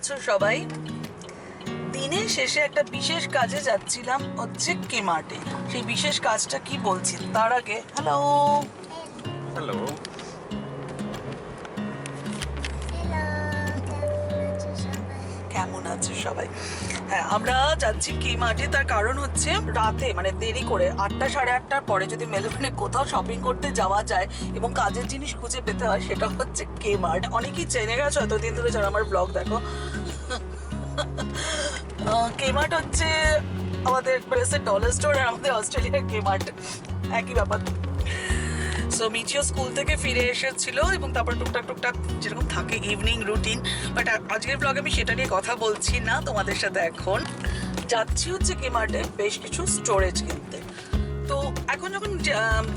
আছো সবাই? দিনের শেষে একটা বিশেষ কাজে যাচ্ছিলাম হচ্ছে কেমার্টে। সেই বিশেষ কাজটা কি বলছি তার আগে হ্যালো হ্যালো। কেমন আছো সবাই? হ্যাঁ, আমরা যাচ্ছি কেমার্টে। তার কারণ হচ্ছে রাতে মানে দেরি করে 8টা সাড়ে 8টার পরে যদি মেলবোর্নে কোথাও শপিং করতে যাওয়া যায় এবং কাজের জিনিস খুঁজে পেতে হয়, সেটা হচ্ছে কেমার্ট। অনেকেই জেনে গেছো এতদিন ধরে যারা আমার ব্লগ দেখো। কেমার্ট হচ্ছে আমাদের প্রেসের ডলার স্টোর আর আমাদের অস্ট্রেলিয়ার কেমার্ট একই ব্যাপার। সো মিচিও স্কুল থেকে ফিরে এসেছিল এবং তারপর টুকটাক টুকটাক যেরকম থাকে ইভিনিং রুটিন। বাট আজকের ব্লগে আমি সেটা নিয়ে কথা বলছি না তোমাদের সাথে। এখন যাচ্ছি হচ্ছে কেমার্টে বেশ কিছু স্টোরেজ কিনতে। তো এখন যখন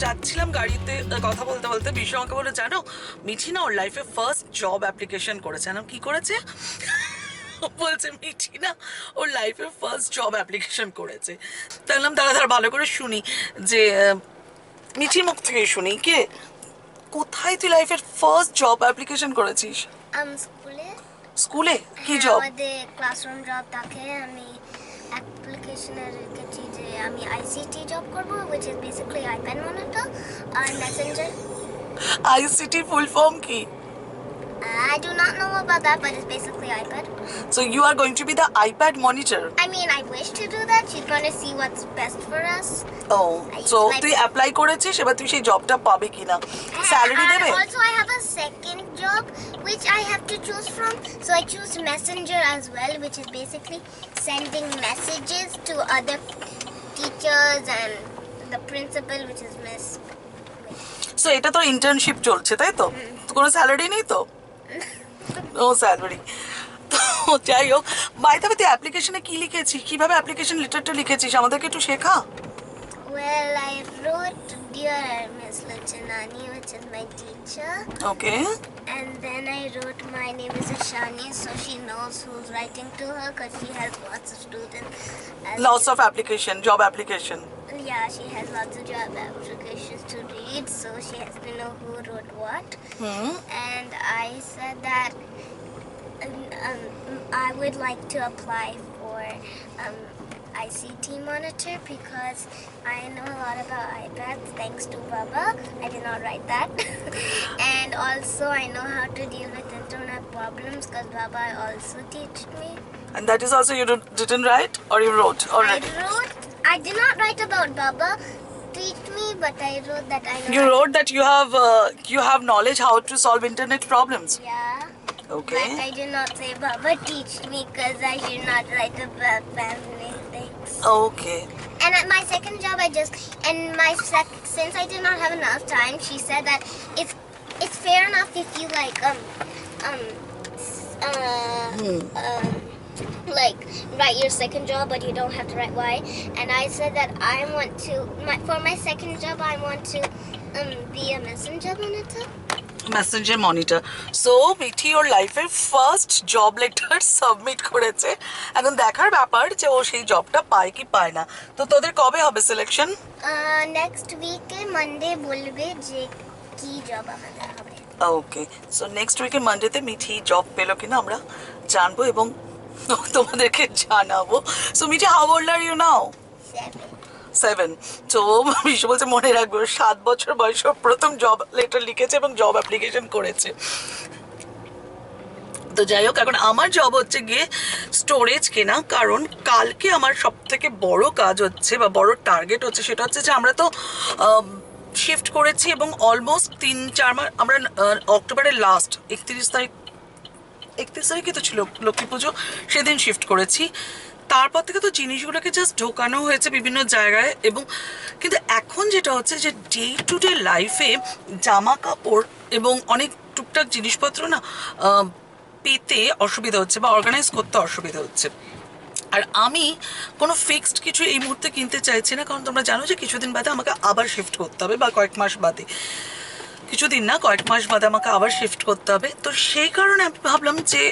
যাচ্ছিলাম গাড়িতে কথা বলতে বলতে বিশ্ব আমাকে বলে, জানো মিঠি না ওর লাইফে ফার্স্ট জব অ্যাপ্লিকেশন করেছে। না কি করেছে? বলছে মিঠি না ওর লাইফে ফার্স্ট জব অ্যাপ্লিকেশন করেছে। তাহলে দাঁড়া ভালো করে শুনি যে মিঠির মুখ থেকে শুনি কে কোথায় তুই লাইফের ফার্স্ট জব অ্যাপ্লিকেশন করেছিস? স্কুলে। স্কুলে কি জব? আমাদের ক্লাসরুম জব থাকে। আমি অ্যাপ্লিকেশনে রেখেছি যে আমি আইসিটি জব করব, which is basically iPad monitor আর মেসেঞ্জার। আইসিটি ফুল ফর্ম কি? I do not know about that, but it's basically iPad. So you are going to be the iPad monitor? I mean, I wish to do that. She's going to see what's best for us. Oh, so তুই apply করেছিস, এবার তুই সেই জবটা পাবে কিনা, salary দেবে? Also, I have a second job which I have to choose from. So I choose Messenger as well, which is basically sending messages to other teachers and the principal, which is Miss. So এটা তোর internship চলছে তাই তো? তো কোনো salary নেই তো? ও salary. তো যাই হোক, বাই দ্য ওয়ে তুই অ্যাপ্লিকেশনে কি লিখেছিস, কিভাবে অ্যাপ্লিকেশন লেটারটা লিখেছিস আমাদেরকে একটু শেখা। Well, I wrote Dear Miss Lachanani, which is my teacher. Okay. And then I wrote my name is Ashani, so she knows who's writing to her because she has lots of students. Lots of application, job application. Yeah, she has lots of job applications to read, so she has to know who wrote what. And I said that I would like to apply for ICT monitor because I know a lot about iPads thanks to Baba. I did not write that. And also I know how to deal with internet problems because Baba also taught me. And that is also you didn't write or you wrote already? I did not write about Baba teach me, but I wrote that I know. You wrote that you have knowledge how to solve internet problems. Yeah. Okay. But I did not say Baba teach me because I should not write about family things. Okay. And at my second job, since I did not have enough time, she said that it's fair enough if you like write your second job, but you don't have to write why. And I said that I want to for my second job I want to be a messenger monitor. Messenger monitor. So Mithi ওর লাইফের first job letter submit করেছে। এখন দেখার ব্যাপার যে ও সেই জবটা পায় কি পায় না। তো তোদের কবে হবে সিলেকশন? নেক্সট উইকে মানডে বলবে যে কি জব আমাদের হবে। ওকে, সো নেক্সট উইকে মানডেতে মিঠি জব পেলো কিনা আমরা জানবো এবং তোমাদেরকে জানাবো। So Mithi, how old are you now? 7। তো বিশ্ব বলছে মনে রাখবে 7 বছর বয়সে প্রথম জব লেটার লিখেছে এবং জব অ্যাপ্লিকেশন করেছে। তো যাই হোক, এখন আমার জব হচ্ছে গিয়ে স্টোরেজ কেনা। কারণ কালকে আমার সব থেকে বড় কাজ হচ্ছে বা বড় টার্গেট হচ্ছে সেটা হচ্ছে যে আমরা তো শিফট করেছি এবং অলমোস্ট 3-4 মাস আমরা অক্টোবরের লাস্ট 31 তারিখে তো ছিল লক্ষ্মী পুজো, সেদিন শিফট করেছি। তারপর থেকে তো জিনিসগুলোকে জাস্ট ঢোকানো হয়েছে বিভিন্ন জায়গায়। এবং কিন্তু এখন যেটা হচ্ছে যে ডে টু ডে লাইফে জামা কাপড় এবং অনেক টুকটাক জিনিসপত্র না পেতে অসুবিধা হচ্ছে বা অর্গানাইজ করতে অসুবিধা হচ্ছে। আর আমি কোনো ফিক্সড কিছু এই মুহূর্তে কিনতে চাইছি না, কারণ তোমরা জানো যে কিছুদিন বাদে আমাকে আবার শিফট করতে হবে বা কয়েক মাস বাদে, কিছুদিন না কয়েক মাস বাদে আমাকে আবার শিফট করতে হবে। তো সেই কারণে আমি ভাবলাম যে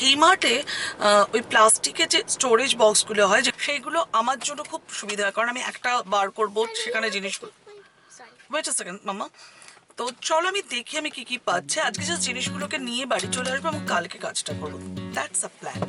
কেমার্টে ওই প্লাস্টিকের যে স্টোরেজ বক্সগুলো হয় যে সেইগুলো আমার জন্য খুব সুবিধা হয়, কারণ আমি একটা বার করবো সেখানে জিনিসগুলো। ওয়েট আ সেকেন্ড মামা। তো চলো আমি দেখি আমি কি কি পাচ্ছি। আজকে যে জিনিসগুলোকে নিয়ে বাড়ি চলে আসবো এবং কালকে কাজটা করবো। That's a plan.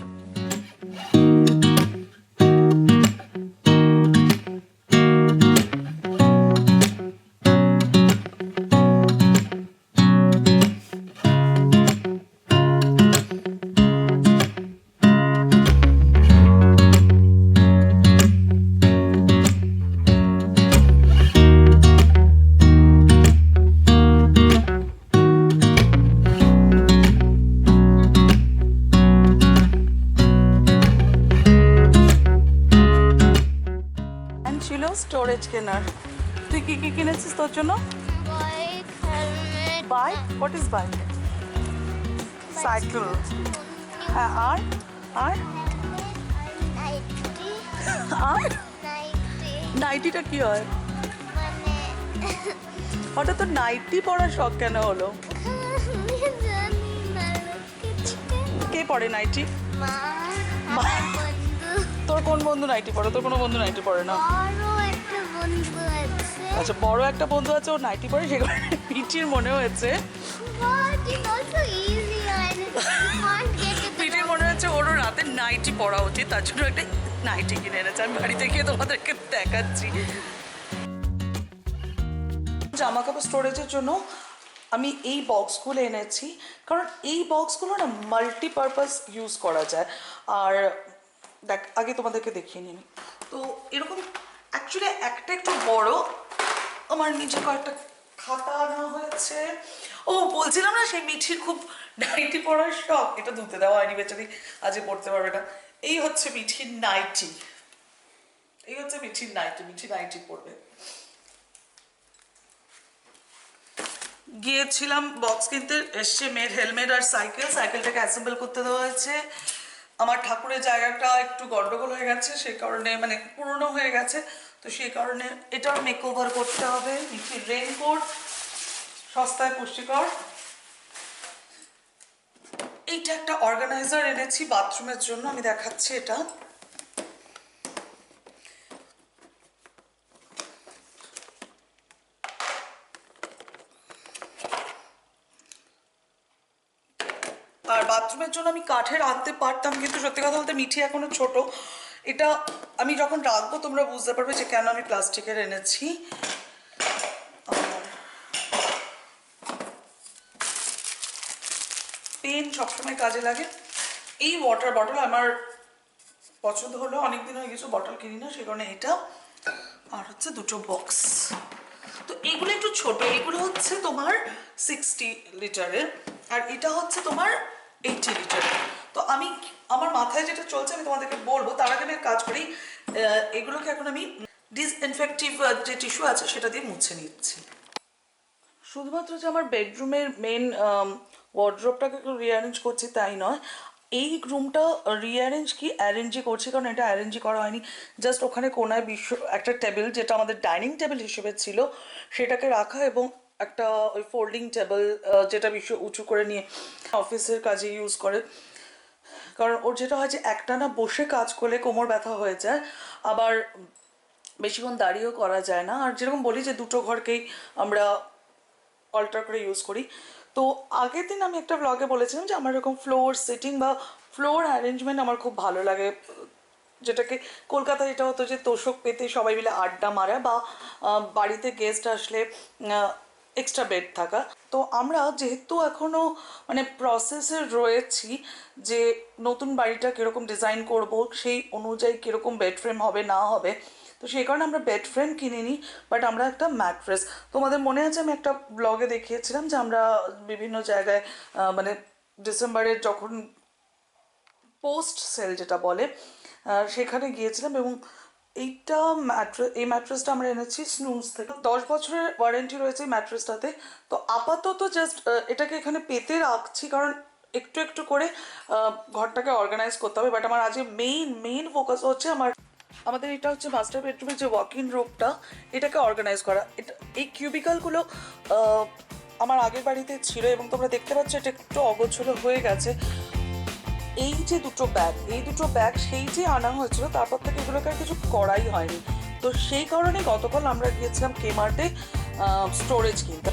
ছিল স্টোরেজ কেনার। তুই কি কি কিনেছিস তোর জন্য? Bike, helmet. Bike? What is bike? Cycle. হ্যাঁ, আর আর Nighty. আর Nighty. নাইটিটা কি হয়? মানে হঠাৎ তোর নাইটি পরার শখ কেন হলো? আমি জানি না লোকে কে পরে নাইটি? মা মা। আমার বন্ধু তোর কোন বন্ধু নাইটি পরে? তোর কোনো বন্ধু নাইটি পরে না। বড় একটা বন্ধু আছে আচ্ছা, বড় একটা বন্ধু আছে, ও নাইটি পরে, সে কারণে পিটির মনে হয়েছে। but it's also easier and you can't get it পিটির মনে হচ্ছে ওরও রাতে নাইটি পরা উচিত, তার জন্য একটা নাইটি কিনে এনেছে। আমি বাড়িতে গিয়ে তোমাদেরকে দেখাচ্ছি। জামা কাপড় স্টোরেজের জন্য আমি এই বক্সগুলো এনেছি, কারণ এই বক্সগুলো না মাল্টিপারপাস ইউজ করা যায়। আর দেখ, আগে তোমাদেরকে দেখিয়ে নিই। তো এরকম অ্যাকচুয়ালি একটা একটু বড় আমার নিচে কয়েকটা খাতা আনা হয়েছে। ও বলছিলাম না সেই মিঠির খুব নাইটি পরার শখ, এটা ধুতে দেওয়া হয়নি, বেচারি আজকে পড়তে পারবে না। এই হচ্ছে মিঠির নাইটি, এই হচ্ছে মিঠির নাইটি, মিঠি নাইটি পরবে। গিয়েছিলাম বক্স কিনতে, এসছে মেয়ের হেলমেট আর সাইকেল, সাইকেলটাকে অ্যাসেম্বল করতে দেওয়া হয়েছে। আমার ঠাকুরের জায়গাটা একটু গন্ডগোল হয়ে গেছে, সেই কারণে মানে পুরনো হয়ে গেছে, তো সেই কারণে এটাও মেক ওভার করতে হবে। মিঠির রেনকোট, সস্তায় পুষ্টিকর। এইটা একটা অর্গানাইজার এনেছি বাথরুমের জন্য, আমি দেখাচ্ছি এটা। আর বাথরুমের জন্য আমি কাঠের আনতে পারতাম, কিন্তু সত্যি কথা বলতে মিঠি এখনো ছোট, এটা আমি যখন রাখবো তোমরা বুঝতে পারবে যে কেন আমি প্লাস্টিকের এনেছি। পেন সবসময় কাজে লাগে। এই ওয়াটার বটল আমার পছন্দ হলো, অনেকদিন হয়ে গেছে বটল কিনি না, সেই কারণে এটা। আর হচ্ছে দুটো বক্স, তো এগুলো একটু ছোট, এগুলো হচ্ছে তোমার 60 লিটারের, আর এটা হচ্ছে তোমার 80 লিটারের। তো আমি আমার মাথায় যেটা চলছে আমি তোমাদেরকে বলবো, তার আগে আমি এক কাজ করি, এগুলোকে এখন আমি ডিসইনফেক্টিভ যে টিস্যু আছে সেটা দিয়ে মুছে নিচ্ছি। শুধুমাত্র যে আমার বেডরুমের মেন ওয়ার্ড্রোবটাকে একটু রিঅ্যারেঞ্জ করছি তাই নয়, এই রুমটা রিঅ্যারেঞ্জ কি অ্যারেঞ্জই করছি, কারণ এটা অ্যারেঞ্জই করা হয়নি। জাস্ট ওখানে কোনায় একটা টেবিল, যেটা আমাদের ডাইনিং টেবিল হিসেবে ছিল, সেটাকে রাখা, এবং একটা ওই ফোল্ডিং টেবিল যেটা উঁচু করে নিয়ে অফিসের কাজে ইউজ করে। কারণ ওর যেটা হয় যে একটানা বসে কাজ করলে কোমর ব্যথা হয়ে যায়, আবার বেশিক্ষণ দাঁড়িয়েও করা যায় না। আর যেরকম বলি যে দুটো ঘরকেই আমরা অল্টার করে ইউজ করি। তো আগের দিন আমি একটা ব্লগে বলেছিলাম যে আমার এরকম ফ্লোর সিটিং বা ফ্লোর অ্যারেঞ্জমেন্ট আমার খুব ভালো লাগে, যেটাকে কলকাতায় এটা হতো যে তোষক পেতে সবাই মিলে আড্ডা মারা, বা বাড়িতে গেস্ট আসলে এক্সট্রা বেড থাকা। তো আমরা যেহেতু এখনও মানে প্রসেসে রয়েছি যে নতুন বাড়িটা কীরকম ডিজাইন করব, সেই অনুযায়ী কীরকম বেড ফ্রেম হবে না হবে, তো সেই কারণে আমরা বেড ফ্রেম কিনিনি, বাট আমরা একটা ম্যাট্রেস, তোমাদের মনে আছে আমি একটা ব্লগে দেখিয়েছিলাম যে আমরা বিভিন্ন জায়গায় মানে ডিসেম্বরের যখন পোস্ট সেল যেটা বলে সেখানে গিয়েছিলাম, এবং এই ম্যাট্রেসটা আমরা এনেছি স্নুজ থেকে। 10 বছরের ওয়ারেন্টি রয়েছে এই ম্যাট্রেসটাতে। তো আপাতত জাস্ট এটাকে এখানে পেতে রাখছি, কারণ একটু একটু করে ঘরটাকে অর্গানাইজ করতে হবে। বাট আমার আজকে মেইন ফোকাস হচ্ছে আমাদের এটা হচ্ছে মাস্টার বেডরুমের যে ওয়াক ইন রুমটা, এটাকে অর্গানাইজ করা। এটা এই কিউবিকালগুলো আমার আগের বাড়িতে ছিল, এবং তোমরা দেখতে পাচ্ছ এটা একটু অগোছলো হয়ে গেছে। এই যে দুটো ব্যাগ সেই যে আনা হয়েছিল, তারপর থেকে এগুলোকে আর কিছু করাই হয়নি। তো সেই কারণে গতকাল আমরা গিয়েছিলাম কে মার্টে স্টোরেজ কিনতে।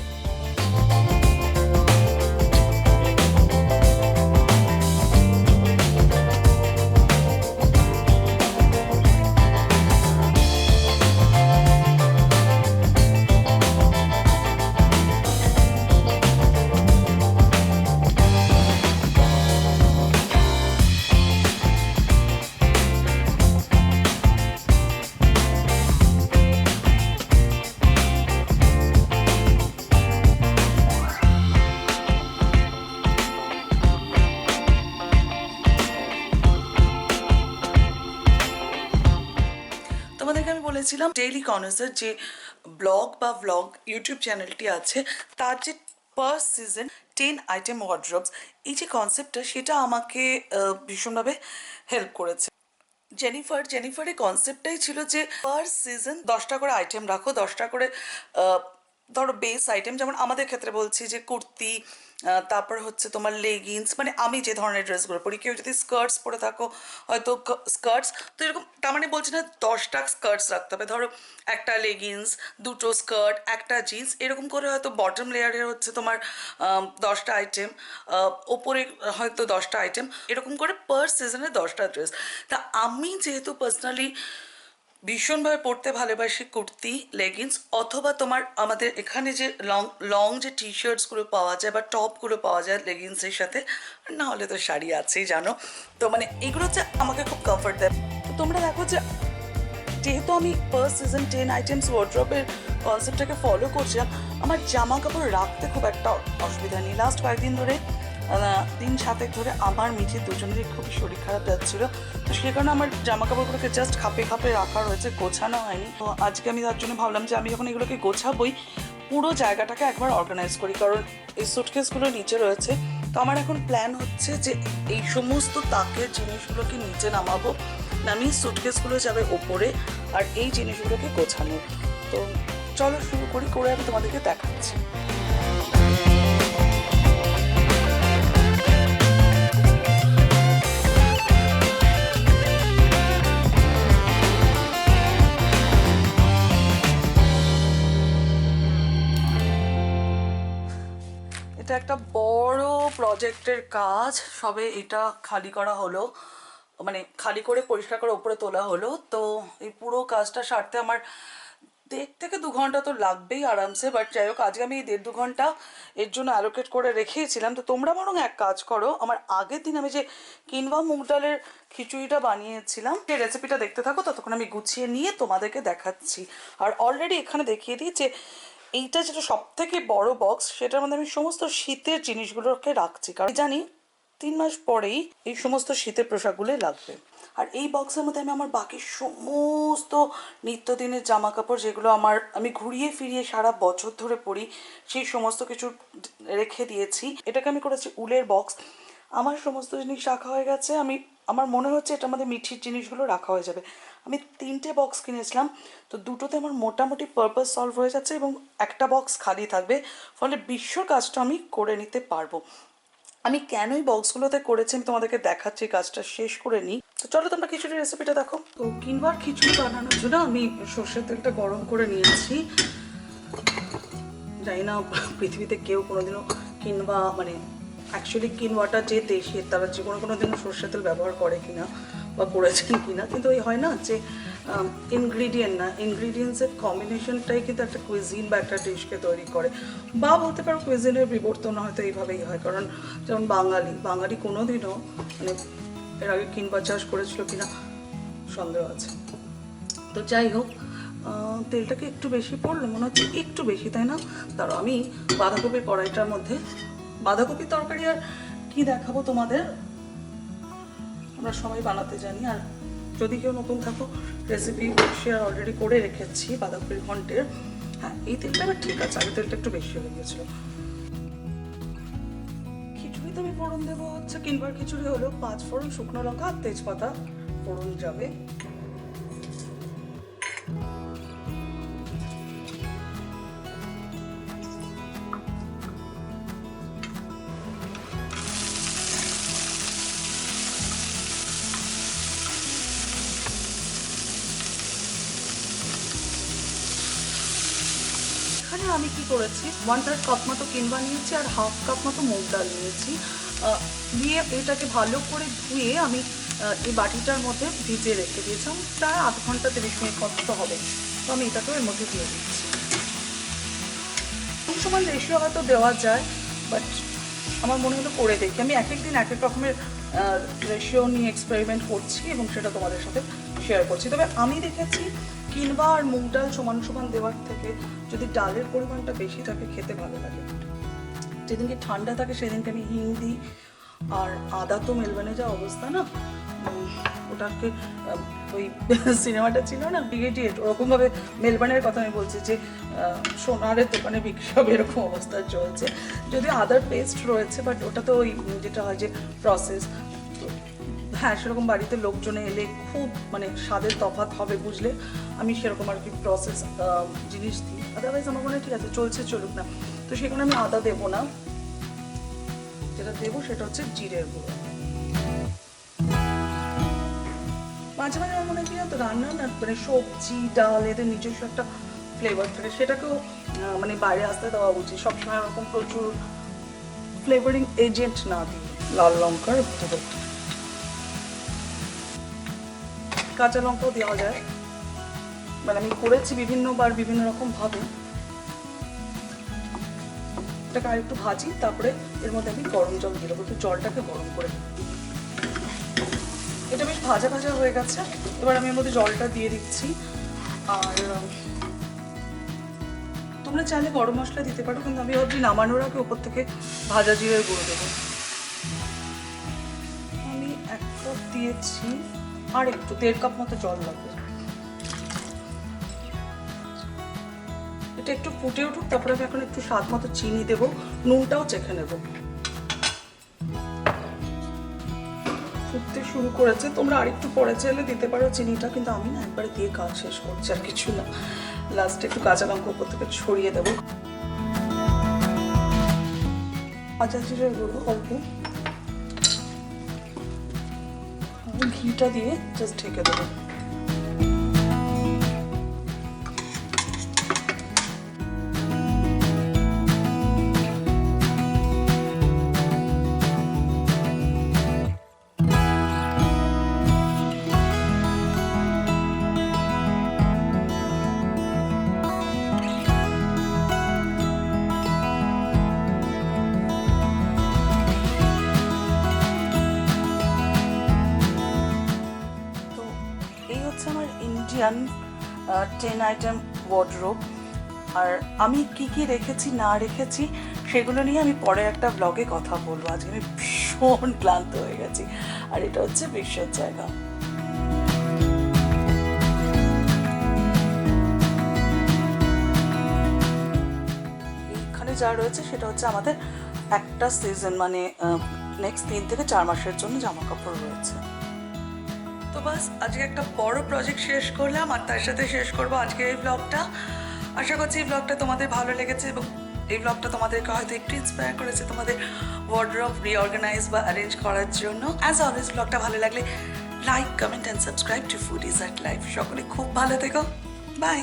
আমি বলেছিলাম ডেইলি কর্নার্সের যে ব্লগ বা ভ্লগ ইউটিউব চ্যানেলটি আছে তার যে পার সিজন 10 আইটেম ওয়ার্ড্রোবস, এই যে কনসেপ্টটা সেটা আমাকে ভীষণভাবে হেল্প করেছে। জেনিফারের কনসেপ্টটাই ছিল যে পার সিজন 10টা করে আইটেম রাখো, 10টা করে ধরো বেস আইটেম, যেমন আমাদের ক্ষেত্রে বলছি যে কুর্তি, তারপর হচ্ছে তোমার লেগিংস, মানে আমি যে ধরনের ড্রেসগুলো পরি, কেউ যদি স্কার্টস পরে থাকো হয়তো স্কার্টস, তো এরকম তার মানে বলছি না 10টা স্কার্টস রাখতে হবে, ধরো একটা লেগিংস, দুটো স্কার্ট, একটা জিন্স, এরকম করে হয়তো বটম লেয়ারের হচ্ছে তোমার 10টা আইটেম, ওপরে হয়তো 10টা আইটেম, এরকম করে পার সিজনে 10টা ড্রেস। তা আমি যেহেতু পার্সোনালি ভীষণভাবে পরতে ভালোবাসি কুর্তি, লেগিংস, অথবা তোমার আমাদের এখানে যে লং লং যে টি শার্টসগুলো পাওয়া যায় বা টপগুলো পাওয়া যায় লেগিংসের সাথে, না হলে তো শাড়ি আছেই জানো, তো মানে এগুলো হচ্ছে আমাকে খুব কমফর্ট দেয়। তো তোমরা দেখো যে যেহেতু আমি ফার্স্ট সিজন 10 আইটেমস ওয়ার্ড্রপের কনসেপ্টটাকে ফলো করছিলাম, আমার জামা কাপড় রাখতে খুব একটা অসুবিধা নেই। লাস্ট কয়েকদিন ধরে 3-7 ধরে আমার মিঠির দুজনেরই খুবই শরীর খারাপ যাচ্ছিলো, তো সেই কারণে আমার জামা কাপড়গুলোকে জাস্ট খাপে খাপে রাখা রয়েছে, গোছানো হয়নি। তো আজকে আমি তার জন্য ভাবলাম যে আমি যখন এগুলোকে গোছাবই পুরো জায়গাটাকে একবার অর্গানাইজ করি, কারণ এই সুটকেসগুলো নিচে রয়েছে। তো আমার এখন প্ল্যান হচ্ছে যে এই সমস্ত তাকের জিনিসগুলোকে নিচে নামাবো, নামিয়ে সুটকেসগুলো যাবে ওপরে, আর এই জিনিসগুলোকে গোছানো। তো চলো শুরু করি, করে আমি তোমাদেরকে দেখাচ্ছি। এটা একটা বড় প্রজেক্টের কাজ, সবে এটা খালি করা হলো, মানে খালি করে পরিষ্কার করে উপরে তোলা হলো। তো এই পুরো কাজটা সারতে আমার 1.5 থেকে 2 ঘন্টা তো লাগবেই আরামসে, বাট যাই হোক আজকে আমি এই 1.5-2 ঘন্টা এর জন্য অ্যালোকেট করে রেখেছিলাম। তো তোমরা বরং এক কাজ করো, আমার আগের দিন আমি যে কিনভা মুগ ডালের খিচুড়িটা বানিয়েছিলাম সেই রেসিপিটা দেখতে থাকো, ততক্ষণ আমি গুছিয়ে নিয়ে তোমাদেরকে দেখাচ্ছি। আর অলরেডি এখানে দেখিয়ে দিই যে এইটা যেটা সব থেকে বড় বক্স, সেটার মধ্যে আমি সমস্ত শীতের জিনিসগুলোকে রাখছি, কারণ জানি 3 মাস পরেই এই সমস্ত শীতের পোশাকগুলোই লাগবে। আর এই বক্সের মধ্যে আমি আমার বাকি সমস্ত নিত্যদিনের জামা কাপড়, যেগুলো আমি ঘুরিয়ে ফিরিয়ে সারা বছর ধরে পরি, সেই সমস্ত কিছু রেখে দিয়েছি। এটাকে আমি করেছি উলের বক্স। আমার সমস্ত জিনিস রাখা হয়ে গেছে, আমার মনে হচ্ছে এটার মধ্যে মিঠির জিনিসগুলো রাখা হয়ে যাবে। আমি 3টে বক্স কিনেছিলাম, তো 2টোতে আমার মোটামুটি পারপাস সলভ হয়ে যাচ্ছে এবং একটা বক্স খালি থাকবে, ফলে বিশ্বর কাজটা আমি করে নিতে পারবো। আমি কেন এই বক্সগুলোতে করেছি আমি তোমাদেরকে দেখাচ্ছি, কাজটা শেষ করে নিই। তো চলো তোমরা খিচুড়ির রেসিপিটা দেখো। তো কিনবার খিচুড়ি বানানোর জন্য আমি সর্ষের তেলটা গরম করে নিয়েছি। জানি না পৃথিবীতে কেউ কোনোদিনও কিনবা, মানে অ্যাকচুয়ালি কিনওয়াটা যে দেশের, তারা যে কোনো দিনও সর্ষের তেল ব্যবহার করে কিনা বা করেছেন কিনা, কিন্তু ওই হয় না যে ইনগ্রিডিয়েন্ট না, ইনগ্রিডিয়েন্টসের কম্বিনেশনটাই কিন্তু একটা কুইজিন বা একটা ডিশকে তৈরি করে, বা বলতে পারো কুইজিনের বিবর্তন হয়তো এইভাবেই হয়। কারণ যেমন বাঙালি কোনোদিনও মানে এর আগে কিনবা চাষ করেছিল কিনা সন্দেহ আছে। তো যাই হোক, তেলটাকে একটু বেশি পড়লো মনে হচ্ছে, একটু বেশি, তাই না? তারও আমি বাঁধাকপির কড়াইটার মধ্যে, বাঁধাকপির তরকারি আর কি দেখাবো তোমাদের, আমরা সবাই বানাতে জানি। আর যদি কেউ নতুন থাকো, রেসিপি শেয়ার অলরেডি করে রেখেছি বাঁধাকপির ঘন্টের। হ্যাঁ, এই তেলটা আবার ঠিক আছে, আগে তেলটা একটু বেশি হয়ে গেছিলো। খিচুড়িতে আমি ফোড়ন দেবো হচ্ছে, কিনবার খিচুড়ি হলো 5 ফোড়ন, শুকনো লঙ্কা আর তেজপাতা ফোড়ন যাবে। এখানে আমি কি করেছি, 1/3 কাপ মতো কিনবা নিয়েছি আর 1/2 কাপ মতো মুগ ডাল নিয়েছি। দিয়ে এটাকে ভালো করে ধুয়ে আমি এই বাটিটার মধ্যে ভিজিয়ে রেখে দিয়েছিলাম প্রায় 0.5 ঘন্টা 30 মিনিট মতো হবে। তো আমি এটাকেও এর মধ্যে দিয়ে দিচ্ছি। কোন সময় রেশিও হয়তো দেওয়া যায়, বাট আমার মনে হলো করে দেখি। আমি এক দিন এক রকমের রেশিও নিয়ে এক্সপেরিমেন্ট করছি এবং সেটা তোমাদের সাথে শেয়ার করছি। তবে আমি দেখেছি কিনবা আর মুগ ডাল সমান সমান দেওয়ার থেকে যদি ডালের পরিমাণটা বেশি থাকে খেতে ভালো লাগে। যেদিনকে ঠান্ডা থাকে সেদিনকে আমি হিং দিই, আর আদা তো মেলবানে যা অবস্থা না, ওটাকে ওই সিনেমাটা ছিল না ব্রিগেডিয়েট, ওরকমভাবে মেলবার্নের কথা আমি বলছি যে সোনারের দোকানে বিক্রি হবে এরকম অবস্থা চলছে। যদিও আদার পেস্ট রয়েছে, বাট ওটা তো ওই যেটা হয় যে প্রসেস। তো হ্যাঁ, সেরকম বাড়িতে লোকজনে এলে খুব মানে স্বাদের তফাৎ হবে বুঝলে আমি সেরকম আর কি প্রসেস জিনিস দিই। আদারওয়াইজ আমার মনে হয় ঠিক আছে, চলছে চলুক না। তো সেখানে আমি আদা দেবো না, যেটা দেবো সেটা হচ্ছে জিরের গুঁড়ো। মাঝে মাঝে আমার মনে হয় কি জানো তো, রান্না না মানে সবজি ডাল এদের নিজস্ব একটা ফ্লেভার থাকে, সেটাকেও মানে বাইরে আসতে দেওয়া উচিত। সবসময় ওরকম প্রচুর ফ্লেভারিং এজেন্ট না দিই। লাল লঙ্কার দেবো, কাঁচা লঙ্কাও দেওয়া যায়, মানে আমি করেছি বিভিন্নবার বিভিন্ন রকম ভাবে। এটাকে আর একটু ভাজি, তারপরে এর মধ্যে আমি গরম জল দিয়ে দেবো, একটু জলটাকে গরম করে। এটা বেশ ভাজা ভাজা হয়ে গেছে, এবার আমি এর মধ্যে জলটা দিয়ে দিচ্ছি। আর তোমরা চাইলে গরম মশলা দিতে পারো, কিন্তু আমি ভাবছি নামানোর আগে ওপর থেকে ভাজা জিরের গুঁড়ো দেবো। আমি 1 কাপ দিয়েছি, আর একটু 1.5 কাপ মতো জল লাগবে। এটা একটু ফুটে উঠুক, তারপরে আমি এখন একটু স্বাদ মতো চিনি দেবো, নুনটাও চেখে নেবো। ফুটতে শুরু করেছে, তোমরা আরেকটু পরে চাইলে দিতে পারো চিনিটা, কিন্তু আমি না একবারে দিয়ে কাজ শেষ করছি, আর কিছু না। লাস্টে একটু কাঁচা লঙ্কা উপর থেকে ছড়িয়ে দেবো। ভাজা জিরের গুঁড়ো অল্প, ঘিটা দিয়ে জাস্ট ঢেকে দেবো। আমার ইন্ডিয়ান 10 আইটেম ওয়ার্ডরোব। আর আমি কি কি রেখেছি না রেখেছি সেগুলো নিয়ে আমি পরে একটা ব্লগে কথা বলবো। আজকে আমি ভীষণ ক্লান্ত হয়ে গেছি। আর এটা হচ্ছে বিশ্বের জায়গা। এইখানে যা রয়েছে সেটা হচ্ছে আমাদের একটা সিজন, মানে নেক্সট 3 থেকে 4 মাসের জন্য জামা কাপড় রয়েছে। তো বাস আজকে একটা বড় প্রজেক্ট শেষ করলাম, আর তার সাথে শেষ করবো আজকে এই ব্লগটা। আশা করছি এই ব্লগটা তোমাদের ভালো লেগেছে এবং এই ব্লগটা তোমাদেরকে হয়তো একটু ইন্সপায়ার করেছে তোমাদের ওয়ার্ডরোব রিঅর্গানাইজ বা অ্যারেঞ্জ করার জন্য। অ্যাজ অলওয়েজ ব্লগটা ভালো লাগলে like, comment and subscribe to foodies at life. সকলে খুব ভালো থেকো, বাই।